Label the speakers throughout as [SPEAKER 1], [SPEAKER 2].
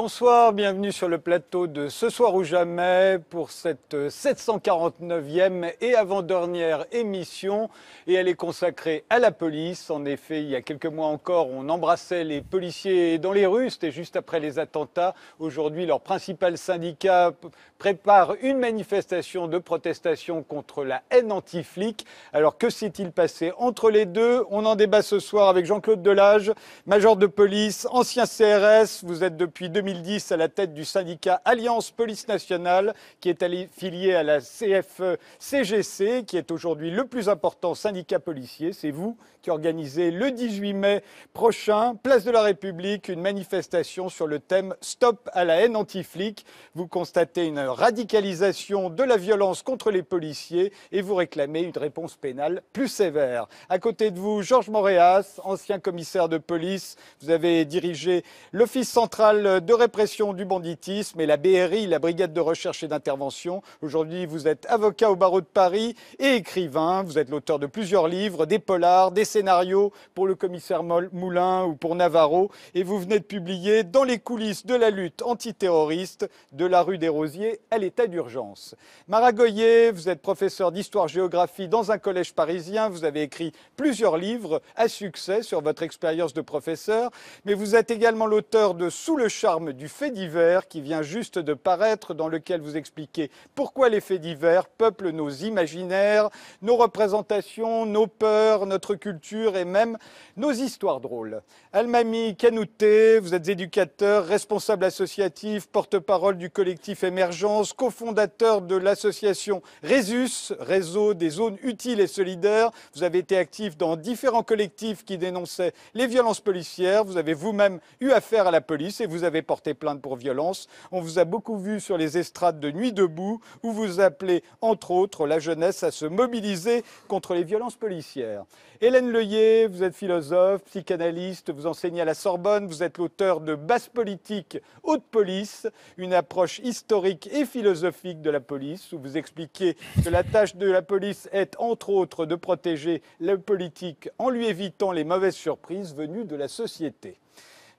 [SPEAKER 1] Bonsoir, bienvenue sur le plateau de Ce soir ou jamais pour cette 749e et avant-dernière émission. Et elle est consacrée à la police. En effet, il y a quelques mois encore, on embrassait les policiers dans les rues. C'était juste après les attentats. Aujourd'hui, leur principal syndicat prépare une manifestation de protestation contre la haine anti-flic. Alors que s'est-il passé entre les deux? On en débat ce soir avec Jean-Claude Delage, major de police, ancien CRS. Vous êtes depuis 2010 à la tête du syndicat Alliance Police Nationale, qui est affilié à la CFE-CGC, qui est aujourd'hui le plus important syndicat policier. C'est vous qui organisez le 18 mai prochain, place de la République, une manifestation sur le thème « Stop à la haine anti-flic ». Vous constatez une radicalisation de la violence contre les policiers et vous réclamez une réponse pénale plus sévère. À côté de vous, Georges Moréas, ancien commissaire de police. Vous avez dirigé l'Office central de répression du banditisme et la BRI, la Brigade de recherche et d'intervention. Aujourd'hui, vous êtes avocat au barreau de Paris et écrivain. Vous êtes l'auteur de plusieurs livres, des polars, des scénarios pour le commissaire Moulin ou pour Navarro. Et vous venez de publier Dans les coulisses de la lutte antiterroriste, de la rue des Rosiers à l'état d'urgence. Mara Goyer, vous êtes professeur d'histoire-géographie dans un collège parisien. Vous avez écrit plusieurs livres à succès sur votre expérience de professeur. Mais vous êtes également l'auteur de Sous le charme du fait divers, qui vient juste de paraître, dans lequel vous expliquez pourquoi les faits divers peuplent nos imaginaires, nos représentations, nos peurs, notre culture et même nos histoires drôles. Almami Kanouté, vous êtes éducateur, responsable associatif, porte-parole du collectif Émergence, cofondateur de l'association Résus, Réseau des zones utiles et solidaires. Vous avez été actif dans différents collectifs qui dénonçaient les violences policières. Vous avez vous-même eu affaire à la police et vous avez porté plainte pour violence. On vous a beaucoup vu sur les estrades de Nuit debout, où vous appelez, entre autres, la jeunesse à se mobiliser contre les violences policières. Hélène Leuillet, vous êtes philosophe, psychanalyste, vous enseignez à la Sorbonne, vous êtes l'auteur de Basse politique, haute police, une approche historique et philosophique de la police, où vous expliquez que la tâche de la police est, entre autres, de protéger le politique en lui évitant les mauvaises surprises venues de la société.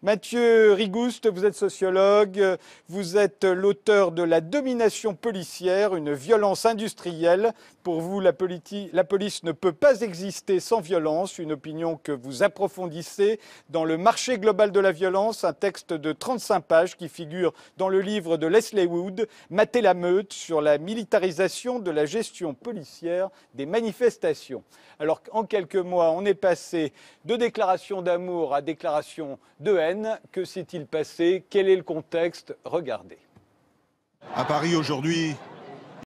[SPEAKER 1] Mathieu Rigouste, vous êtes sociologue, vous êtes l'auteur de La domination policière, une violence industrielle. Pour vous, la police ne peut pas exister sans violence, une opinion que vous approfondissez dans Le marché global de la violence, un texte de 35 pages qui figure dans le livre de Leslie Wood, Mater la meute, sur la militarisation de la gestion policière des manifestations. Alors en quelques mois, on est passé de déclarations d'amour à déclarations de haine. Que s'est-il passé? Quel est le contexte? Regardez.
[SPEAKER 2] À Paris aujourd'hui,